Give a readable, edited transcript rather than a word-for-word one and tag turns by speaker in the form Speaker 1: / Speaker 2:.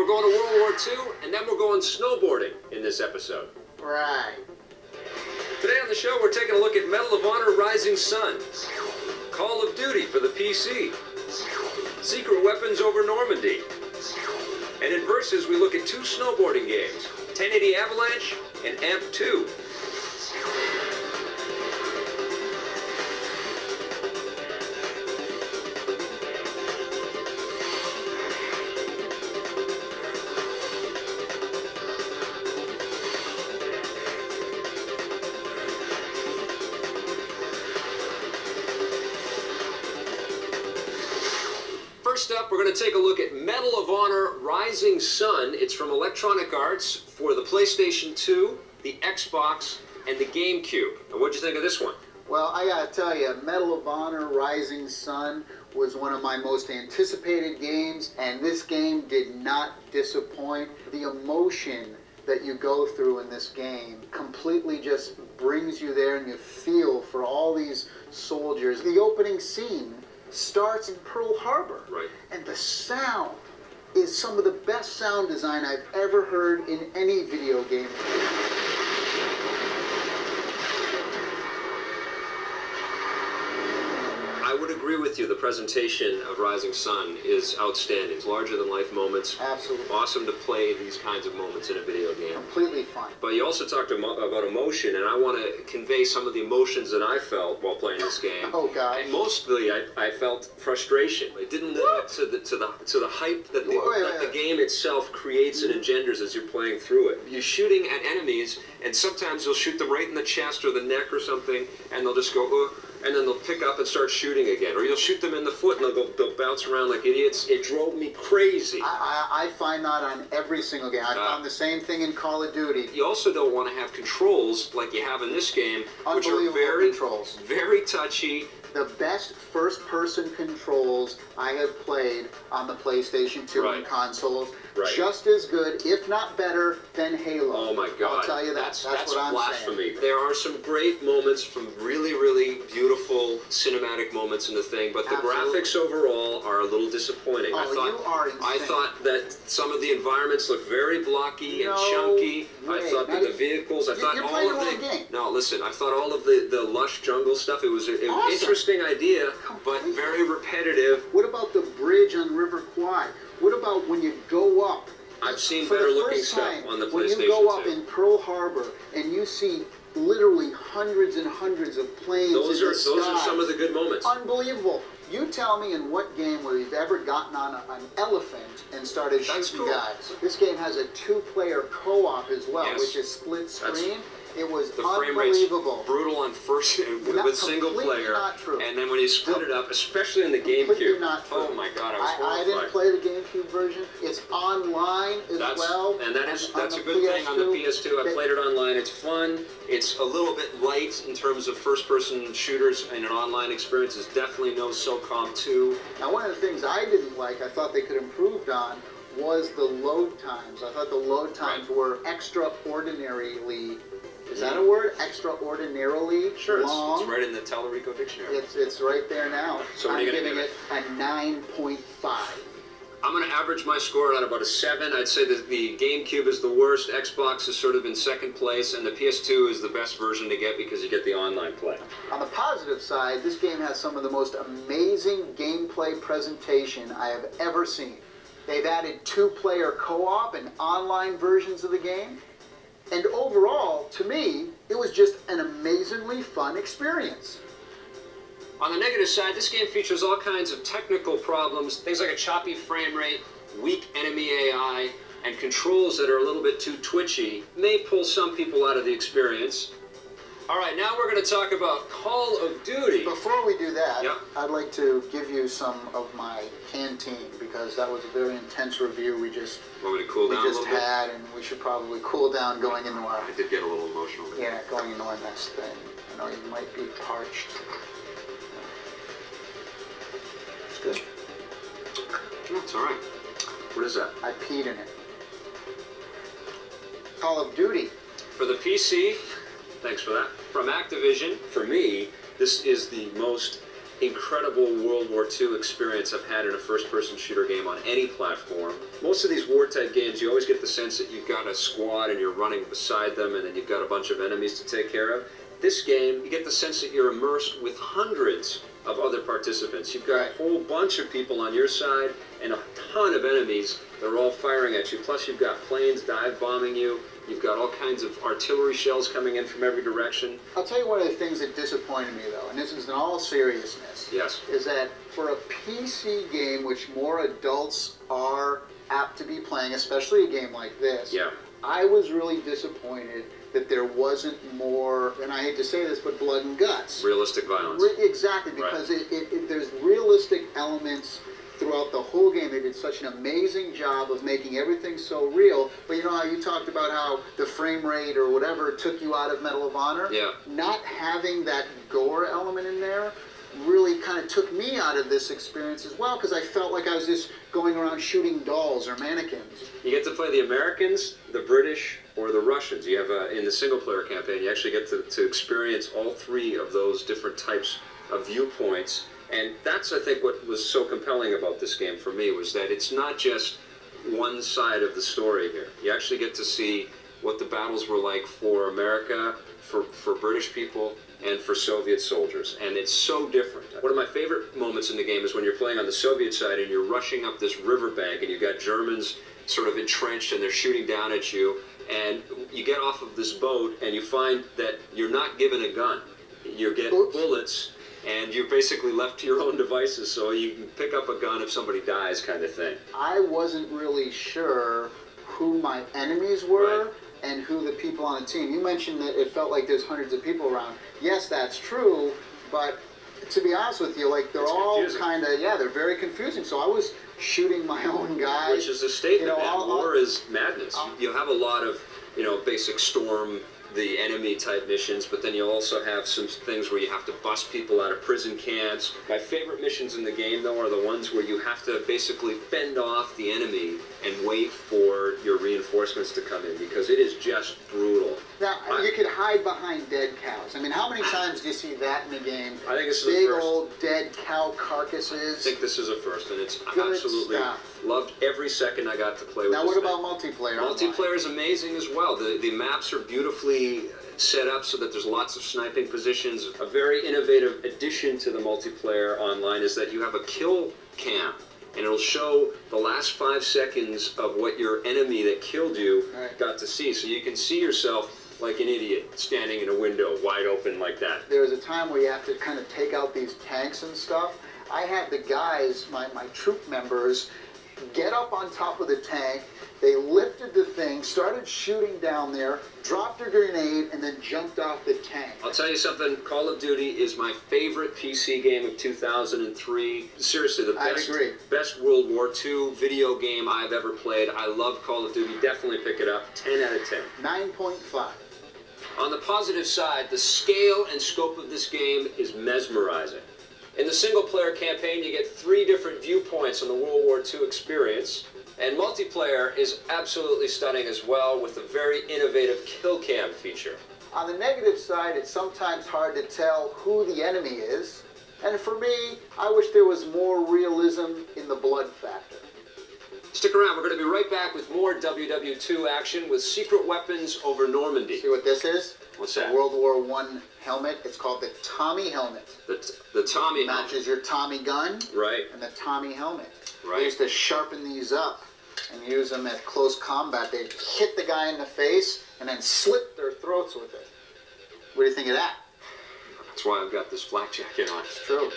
Speaker 1: we're going to World War II, and then we're going snowboarding in this episode.
Speaker 2: Right.
Speaker 1: Today on the show, we're taking a look at Medal of Honor Rising Sun, Call of Duty for the PC, Secret Weapons over Normandy, and in Versus, we look at two snowboarding games, 1080 Avalanche and AMP2. First up, we're going to take a look at Medal of Honor Rising Sun. It's from Electronic Arts for the PlayStation 2, the Xbox, and the GameCube. And what'd you think of this one?
Speaker 2: Well, I gotta tell you, Medal of Honor Rising Sun was one of my most anticipated games, and this game did not disappoint. The emotion that you go through in this game completely just brings you there, and you feel for all these soldiers. The opening scene starts in Pearl Harbor,
Speaker 1: Right.
Speaker 2: and the sound is some of the best sound design I've ever heard in any video game.
Speaker 1: I would agree with you. The presentation of Rising Sun is outstanding. It's larger-than-life moments.
Speaker 2: Absolutely.
Speaker 1: Awesome to play these kinds of moments in a video game.
Speaker 2: Completely fun.
Speaker 1: But you also talked about emotion, and I want to convey some of the emotions that I felt while playing this game.
Speaker 2: Oh, God.
Speaker 1: And mostly, I felt frustration. It didn't live up to the hype that the game itself creates and engenders as you're playing through it. You're shooting at enemies, and sometimes you'll shoot them right in the chest or the neck or something, and they'll just go, and then they'll pick up and start shooting again. Or you'll shoot them in the foot, and they'll bounce around like idiots. It drove me crazy.
Speaker 2: I find that on every single game. I found the same thing in Call of Duty.
Speaker 1: You also don't want to have controls like you have in this game, which are
Speaker 2: controls.
Speaker 1: very touchy.
Speaker 2: The best first-person controls I have played on the PlayStation 2 and consoles.
Speaker 1: Right.
Speaker 2: Just as good, if not better, than Halo.
Speaker 1: Oh my God!
Speaker 2: I'll tell you that. That's what I'm
Speaker 1: blasphemy.
Speaker 2: saying.
Speaker 1: There are some great moments from really, really beautiful cinematic moments in the thing, but the graphics overall are a little disappointing.
Speaker 2: Oh, you are insane.
Speaker 1: I thought that some of the environments looked very blocky and chunky. I thought that the vehicles. I thought all of the.
Speaker 2: Game.
Speaker 1: No, listen. I thought all of the lush jungle stuff. It was an interesting idea, but very repetitive.
Speaker 2: What about the bridge on River Kwai? What about when you go up?
Speaker 1: I've seen better looking stuff on the PlayStation 2.
Speaker 2: When you go up in Pearl Harbor and you see literally hundreds and hundreds of planes
Speaker 1: those
Speaker 2: in
Speaker 1: are
Speaker 2: the sky.
Speaker 1: Those are some of the good moments.
Speaker 2: Unbelievable. You tell me in what game where you've ever gotten on an elephant and started shooting guys. This game has a two-player co-op as well, which is split screen. It was
Speaker 1: the frame
Speaker 2: unbelievable.
Speaker 1: rate's brutal on first with single player,
Speaker 2: not true.
Speaker 1: And then when you split it up, especially in the GameCube.
Speaker 2: Not true.
Speaker 1: Oh my God, I was horrified.
Speaker 2: I didn't play the GameCube version. It's online as well.
Speaker 1: And that's a good thing on the PS2. I played it online. It's fun. It's a little bit light in terms of first-person shooters, and an online experience is definitely no SOCOM 2.
Speaker 2: Now, one of the things I didn't like, I thought they could improve on, was the load times. I thought the load times were extraordinarily. Is that a word? Extraordinarily long.
Speaker 1: It's right in the Tellurico dictionary.
Speaker 2: It's right there now.
Speaker 1: So what are you going to give
Speaker 2: it? A 9.5.
Speaker 1: I'm going to average my score at about a 7. I'd say that the GameCube is the worst. Xbox is sort of in second place, and the PS2 is the best version to get because you get the online play.
Speaker 2: On the positive side, this game has some of the most amazing gameplay presentation I have ever seen. They've added two-player co-op and online versions of the game. And overall, to me, it was just an amazingly fun experience.
Speaker 1: On the negative side, this game features all kinds of technical problems, things like a choppy frame rate, weak enemy AI, and controls that are a little bit too twitchy. May pull some people out of the experience. All right, now we're going to talk about Call of Duty.
Speaker 2: Before we do that, I'd like to give you some of my canteen, because that was a very intense review we just had, and we should probably cool down going into our...
Speaker 1: I did get a little emotional.
Speaker 2: Yeah, going into our next thing. I know you might be parched. It's good.
Speaker 1: No, it's all right. What is that?
Speaker 2: I peed in it. Call of Duty.
Speaker 1: For the PC... Thanks for that. From Activision, for me, this is the most incredible World War II experience I've had in a first-person shooter game on any platform. Most of these war-type games, you always get the sense that you've got a squad and you're running beside them and then you've got a bunch of enemies to take care of. This game, you get the sense that you're immersed with hundreds of other participants. You've got a whole bunch of people on your side and a ton of enemies that are all firing at you. Plus you've got planes dive bombing you. You've got all kinds of artillery shells coming in from every direction.
Speaker 2: I'll tell you one of the things that disappointed me, though, and this is in all seriousness,
Speaker 1: yes,
Speaker 2: is that for a PC game, which more adults are apt to be playing, especially a game like this,
Speaker 1: yeah,
Speaker 2: I was really disappointed that there wasn't more, and I hate to say this, but blood and guts.
Speaker 1: Realistic violence.
Speaker 2: Exactly, because there's realistic elements throughout the whole game. They did such an amazing job of making everything so real. But you know how you talked about how the frame rate or whatever took you out of Medal of Honor?
Speaker 1: Yeah.
Speaker 2: Not having that gore element in there really kind of took me out of this experience as well, because I felt like I was just going around shooting dolls or mannequins.
Speaker 1: You get to play the Americans, the British, or the Russians. You have in the single-player campaign, you actually get to experience all three of those different types of viewpoints. And that's, I think, what was so compelling about this game for me, was that it's not just one side of the story here. You actually get to see what the battles were like for America, for British people, and for Soviet soldiers. And it's so different. One of my favorite moments in the game is when you're playing on the Soviet side and you're rushing up this riverbank and you've got Germans sort of entrenched and they're shooting down at you. And you get off of this boat and you find that you're not given a gun. You get bullets, and you're basically left to your own devices, so you can pick up a gun if somebody dies, kind of thing.
Speaker 2: I wasn't really sure who my enemies were,
Speaker 1: right,
Speaker 2: and who the people on the team. You mentioned that it felt like there's hundreds of people around. Yes, that's true, but to be honest with you, like, they're all kind of, yeah, they're very confusing. So I was shooting my own guy.
Speaker 1: Which is a statement, man. War is madness. You'll have a lot of, basic storm, the enemy type missions, but then you'll also have some things where you have to bust people out of prison camps. My favorite missions in the game, though, are the ones where you have to basically fend off the enemy and wait for your reinforcements to come in, because it is just brutal.
Speaker 2: Now, you could hide behind dead cows. I mean, how many times do you see that in the game?
Speaker 1: I think this is
Speaker 2: big
Speaker 1: a first.
Speaker 2: Old dead cow carcasses.
Speaker 1: I think this is a first, and it's
Speaker 2: good
Speaker 1: absolutely
Speaker 2: stuff.
Speaker 1: Loved every second I got to play with
Speaker 2: Now,
Speaker 1: this
Speaker 2: what
Speaker 1: thing.
Speaker 2: about multiplayer?
Speaker 1: Multiplayer is amazing as well. The maps are beautifully set up so that there's lots of sniping positions. A very innovative addition to the multiplayer online is that you have a kill cam, and it'll show the last 5 seconds of what your enemy that killed you got to see. So you can see yourself like an idiot standing in a window wide open like that.
Speaker 2: There was a time where you have to kind of take out these tanks and stuff. I had the guys, my troop members, get up on top of the tank. They lifted the thing, started shooting down there, dropped a grenade, and then jumped off the tank.
Speaker 1: I'll tell you something, Call of Duty is my favorite PC game of 2003. Seriously, the best World War II video game I've ever played. I love Call of Duty. Definitely pick it up. 10 out of 10.
Speaker 2: 9.5.
Speaker 1: On the positive side, the scale and scope of this game is mesmerizing. In the single-player campaign, you get 3 different viewpoints on the World War II experience. And multiplayer is absolutely stunning as well, with a very innovative kill cam feature.
Speaker 2: On the negative side, it's sometimes hard to tell who the enemy is. And for me, I wish there was more realism in the blood factor.
Speaker 1: Stick around, we're going to be right back with more WW2 action with secret weapons over Normandy.
Speaker 2: See what this is?
Speaker 1: What's that?
Speaker 2: A World War I helmet. It's called the Tommy helmet.
Speaker 1: The Tommy helmet.
Speaker 2: Matches your Tommy gun.
Speaker 1: Right.
Speaker 2: And the Tommy helmet.
Speaker 1: Right.
Speaker 2: They used to sharpen these up and use them at close combat. They'd hit the guy in the face and then slit their throats with it. What do you think of that?
Speaker 1: That's why I've got this flak jacket on.
Speaker 2: It's true.